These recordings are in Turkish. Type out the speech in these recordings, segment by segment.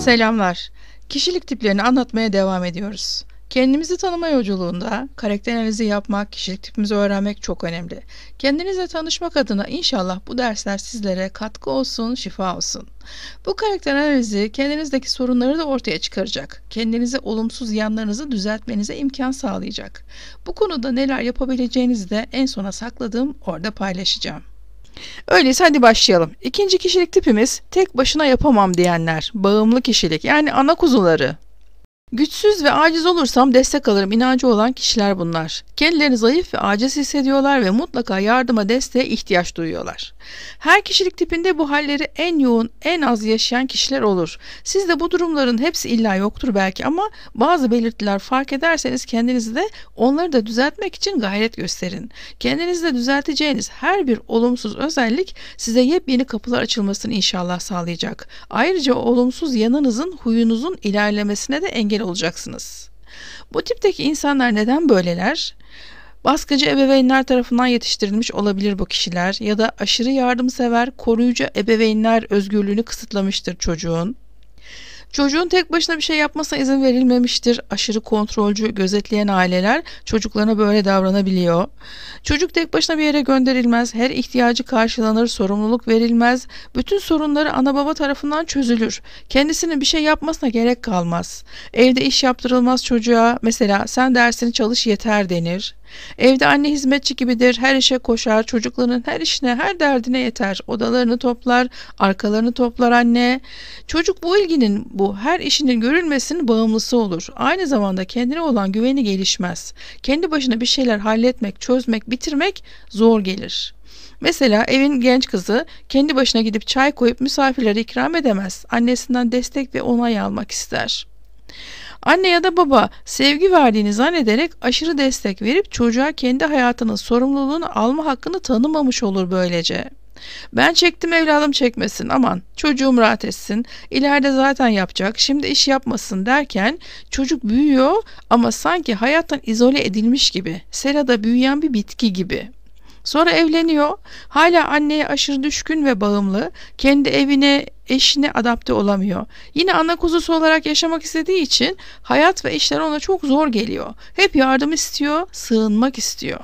Selamlar. Kişilik tiplerini anlatmaya devam ediyoruz. Kendimizi tanıma yolculuğunda karakter analizi yapmak, kişilik tipimizi öğrenmek çok önemli. Kendinizle tanışmak adına inşallah bu dersler sizlere katkı olsun, şifa olsun. Bu karakter analizi kendinizdeki sorunları da ortaya çıkaracak. Kendinize olumsuz yanlarınızı düzeltmenize imkan sağlayacak. Bu konuda neler yapabileceğinizi de en sona sakladığım orada paylaşacağım. Öyleyse hadi başlayalım. İkinci kişilik tipimiz tek başına yapamam diyenler. Bağımlı kişilik, yani ana kuzuları. Güçsüz ve aciz olursam destek alırım inancı olan kişiler bunlar. Kendilerini zayıf ve aciz hissediyorlar ve mutlaka yardıma, desteğe ihtiyaç duyuyorlar. Her kişilik tipinde bu halleri en yoğun, en az yaşayan kişiler olur. Sizde bu durumların hepsi illa yoktur belki ama bazı belirtiler fark ederseniz kendinizi de onları da düzeltmek için gayret gösterin. Kendinizde düzelteceğiniz her bir olumsuz özellik size yepyeni kapılar açılmasını inşallah sağlayacak. Ayrıca o olumsuz yanınızın, huyunuzun ilerlemesine de engel olacaksınız. Bu tipteki insanlar neden böyleler? Baskıcı ebeveynler tarafından yetiştirilmiş olabilir bu kişiler ya da aşırı yardımsever, koruyucu ebeveynler özgürlüğünü kısıtlamıştır çocuğun. Çocuğun tek başına bir şey yapmasına izin verilmemiştir. Aşırı kontrolcü, gözetleyen aileler çocuklarına böyle davranabiliyor. Çocuk tek başına bir yere gönderilmez. Her ihtiyacı karşılanır, sorumluluk verilmez. Bütün sorunları ana baba tarafından çözülür. Kendisinin bir şey yapmasına gerek kalmaz. Evde iş yaptırılmaz çocuğa. Mesela sen dersini çalış yeter denir. Evde anne hizmetçi gibidir, her işe koşar, çocukların her işine, her derdine yeter. Odalarını toplar, arkalarını toplar anne. Çocuk bu ilginin, bu her işinin görülmesinin bağımlısı olur. Aynı zamanda kendine olan güveni gelişmez. Kendi başına bir şeyler halletmek, çözmek, bitirmek zor gelir. Mesela evin genç kızı kendi başına gidip çay koyup misafirlere ikram edemez. Annesinden destek ve onay almak ister. Anne ya da baba sevgi verdiğini zannederek aşırı destek verip çocuğa kendi hayatının sorumluluğunu alma hakkını tanımamış olur böylece. Ben çektim evladım çekmesin, aman çocuğum rahat etsin, ileride zaten yapacak, şimdi iş yapmasın derken çocuk büyüyor ama sanki hayattan izole edilmiş gibi, serada büyüyen bir bitki gibi. Sonra evleniyor, hala anneye aşırı düşkün ve bağımlı, kendi evine, eşine adapte olamıyor. Yine ana kuzusu olarak yaşamak istediği için hayat ve işler ona çok zor geliyor. Hep yardım istiyor, sığınmak istiyor.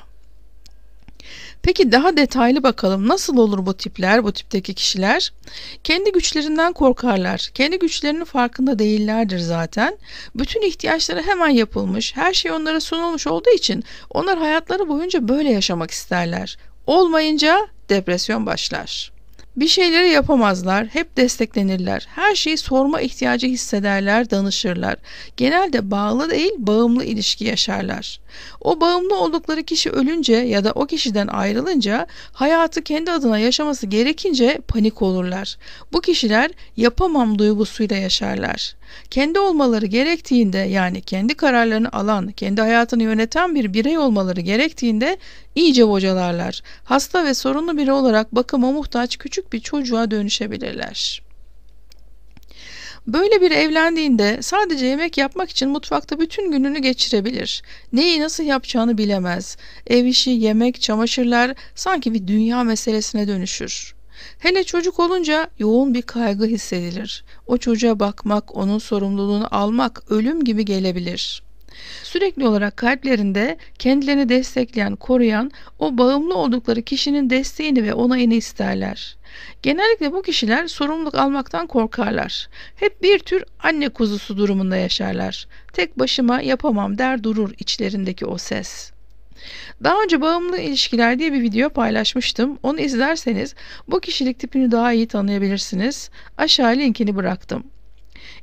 Peki daha detaylı bakalım, nasıl olur bu tipler, bu tipteki kişiler? Kendi güçlerinden korkarlar. Kendi güçlerinin farkında değillerdir zaten. Bütün ihtiyaçları hemen yapılmış, her şey onlara sunulmuş olduğu için onlar hayatları boyunca böyle yaşamak isterler. Olmayınca depresyon başlar. Bir şeyleri yapamazlar, hep desteklenirler. Her şeyi sorma ihtiyacı hissederler, danışırlar. Genelde bağlı değil, bağımlı ilişki yaşarlar. O bağımlı oldukları kişi ölünce ya da o kişiden ayrılınca, hayatı kendi adına yaşaması gerekince panik olurlar. Bu kişiler yapamam duygusuyla yaşarlar. Kendi olmaları gerektiğinde, yani kendi kararlarını alan, kendi hayatını yöneten bir birey olmaları gerektiğinde iyice bocalarlar. Hasta ve sorunlu biri olarak bakıma muhtaç küçük bir çocuğa dönüşebilirler. Böyle biri evlendiğinde sadece yemek yapmak için mutfakta bütün gününü geçirebilir. Neyi nasıl yapacağını bilemez. Ev işi, yemek, çamaşırlar sanki bir dünya meselesine dönüşür. Hele çocuk olunca yoğun bir kaygı hissedilir. O çocuğa bakmak, onun sorumluluğunu almak ölüm gibi gelebilir. Sürekli olarak kalplerinde kendilerini destekleyen, koruyan, o bağımlı oldukları kişinin desteğini ve onayını isterler. Genellikle bu kişiler sorumluluk almaktan korkarlar. Hep bir tür anne kuzusu durumunda yaşarlar. Tek başıma yapamam der durur içlerindeki o ses. Daha önce bağımlı ilişkiler diye bir video paylaşmıştım. Onu izlerseniz bu kişilik tipini daha iyi tanıyabilirsiniz. Aşağı linkini bıraktım.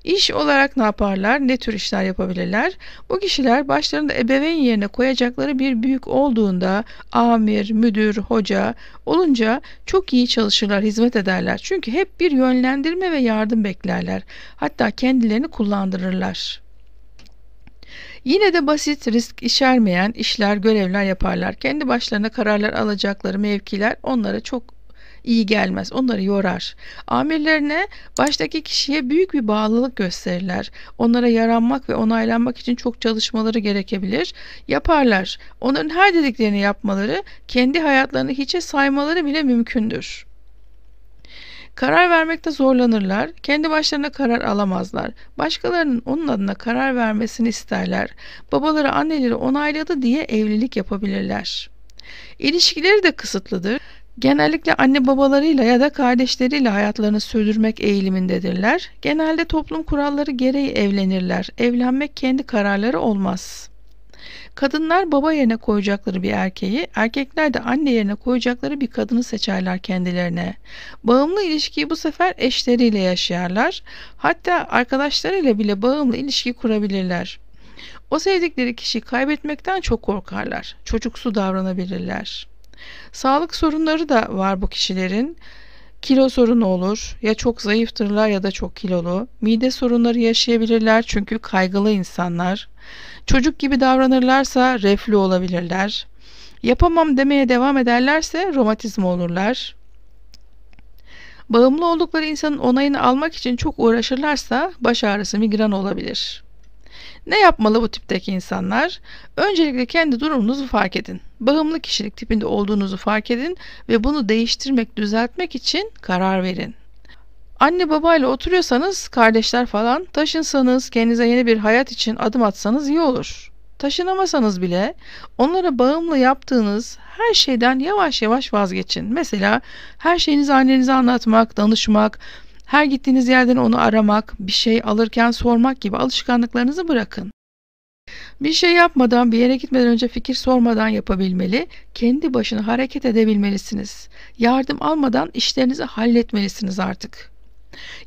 İş olarak ne yaparlar? Ne tür işler yapabilirler? Bu kişiler başlarında ebeveyn yerine koyacakları bir büyük olduğunda, amir, müdür, hoca olunca çok iyi çalışırlar, hizmet ederler. Çünkü hep bir yönlendirme ve yardım beklerler. Hatta kendilerini kullandırırlar. Yine de basit, risk içermeyen işler, görevler yaparlar. Kendi başlarına kararlar alacakları mevkiler onlara çok iyi gelmez, onları yorar. Amirlerine, baştaki kişiye büyük bir bağlılık gösterirler. Onlara yaranmak ve onaylanmak için çok çalışmaları gerekebilir. Yaparlar. Onların her dediklerini yapmaları, kendi hayatlarını hiçe saymaları bile mümkündür. Karar vermekte zorlanırlar, kendi başlarına karar alamazlar. Başkalarının onun adına karar vermesini isterler. Babaları anneleri onayladı diye evlilik yapabilirler. İlişkileri de kısıtlıdır. Genellikle anne babalarıyla ya da kardeşleriyle hayatlarını sürdürmek eğilimindedirler. Genelde toplum kuralları gereği evlenirler. Evlenmek kendi kararları olmaz. Kadınlar baba yerine koyacakları bir erkeği, erkekler de anne yerine koyacakları bir kadını seçerler kendilerine. Bağımlı ilişkiyi bu sefer eşleriyle yaşarlar. Hatta arkadaşlarıyla bile bağımlı ilişki kurabilirler. O sevdikleri kişiyi kaybetmekten çok korkarlar. Çocuksu davranabilirler. Sağlık sorunları da var bu kişilerin. Kilo sorunu olur. Ya çok zayıftırlar ya da çok kilolu. Mide sorunları yaşayabilirler çünkü kaygılı insanlar. Çocuk gibi davranırlarsa reflü olabilirler. Yapamam demeye devam ederlerse romatizma olurlar. Bağımlı oldukları insanın onayını almak için çok uğraşırlarsa baş ağrısı, migren olabilir. Ne yapmalı bu tipteki insanlar? Öncelikle kendi durumunuzu fark edin. Bağımlı kişilik tipinde olduğunuzu fark edin ve bunu değiştirmek, düzeltmek için karar verin. Anne babayla oturuyorsanız, kardeşler falan, taşınsanız, kendinize yeni bir hayat için adım atsanız iyi olur. Taşınamasanız bile onlara bağımlı yaptığınız her şeyden yavaş yavaş vazgeçin. Mesela her şeyinizi annenize anlatmak, danışmak, her gittiğiniz yerden onu aramak, bir şey alırken sormak gibi alışkanlıklarınızı bırakın. Bir şey yapmadan, bir yere gitmeden önce fikir sormadan yapabilmeli, kendi başına hareket edebilmelisiniz. Yardım almadan işlerinizi halletmelisiniz artık.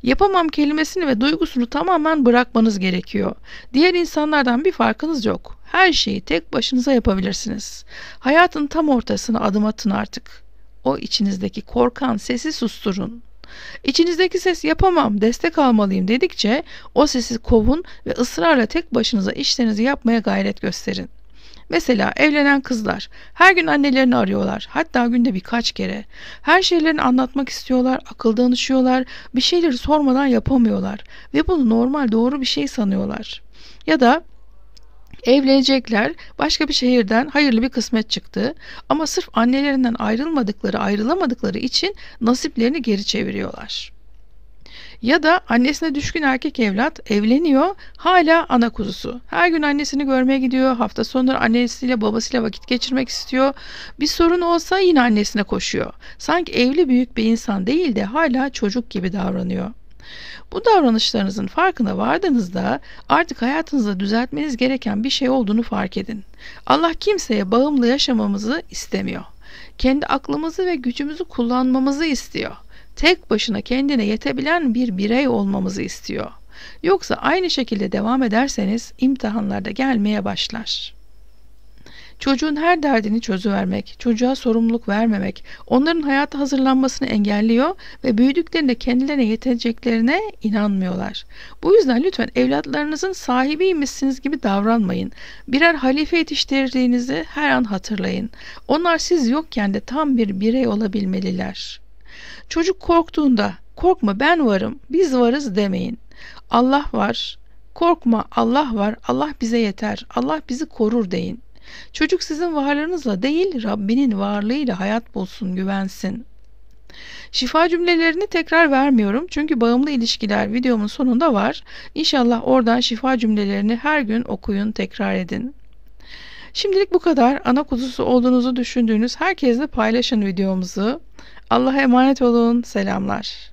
Yapamam kelimesini ve duygusunu tamamen bırakmanız gerekiyor. Diğer insanlardan bir farkınız yok. Her şeyi tek başınıza yapabilirsiniz. Hayatın tam ortasına adım atın artık. O içinizdeki korkan sesi susturun. İçinizdeki ses yapamam, destek almalıyım dedikçe o sesi kovun ve ısrarla tek başınıza işlerinizi yapmaya gayret gösterin. Mesela evlenen kızlar her gün annelerini arıyorlar, hatta günde birkaç kere. Her şeylerini anlatmak istiyorlar, akıl danışıyorlar, bir şeyleri sormadan yapamıyorlar ve bunu normal, doğru bir şey sanıyorlar. Ya da evlenecekler, başka bir şehirden hayırlı bir kısmet çıktı ama sırf annelerinden ayrılamadıkları için nasiplerini geri çeviriyorlar. Ya da annesine düşkün erkek evlat evleniyor, hala ana kuzusu. Her gün annesini görmeye gidiyor, hafta sonları annesiyle babasıyla vakit geçirmek istiyor. Bir sorun olsa yine annesine koşuyor. Sanki evli büyük bir insan değil de hala çocuk gibi davranıyor. Bu davranışlarınızın farkına vardığınızda artık hayatınızda düzeltmeniz gereken bir şey olduğunu fark edin. Allah kimseye bağımlı yaşamamızı istemiyor. Kendi aklımızı ve gücümüzü kullanmamızı istiyor. Tek başına kendine yetebilen bir birey olmamızı istiyor. Yoksa aynı şekilde devam ederseniz imtihanlarda gelmeye başlar. Çocuğun her derdini çözüvermek, çocuğa sorumluluk vermemek, onların hayata hazırlanmasını engelliyor ve büyüdüklerinde kendilerine yeteceklerine inanmıyorlar. Bu yüzden lütfen evlatlarınızın sahibiymişsiniz gibi davranmayın. Birer halife yetiştirdiğinizi her an hatırlayın. Onlar siz yokken de tam bir birey olabilmeliler. Çocuk korktuğunda, korkma ben varım, biz varız demeyin. Allah var, korkma Allah var, Allah bize yeter, Allah bizi korur deyin. Çocuk sizin varlığınızla değil, Rabbinin varlığıyla hayat bulsun, güvensin. Şifa cümlelerini tekrar vermiyorum çünkü bağımlı ilişkiler videomun sonunda var. İnşallah oradan şifa cümlelerini her gün okuyun, tekrar edin. Şimdilik bu kadar. Ana kuzusu olduğunuzu düşündüğünüz herkesle paylaşın videomuzu. Allah'a emanet olun. Selamlar.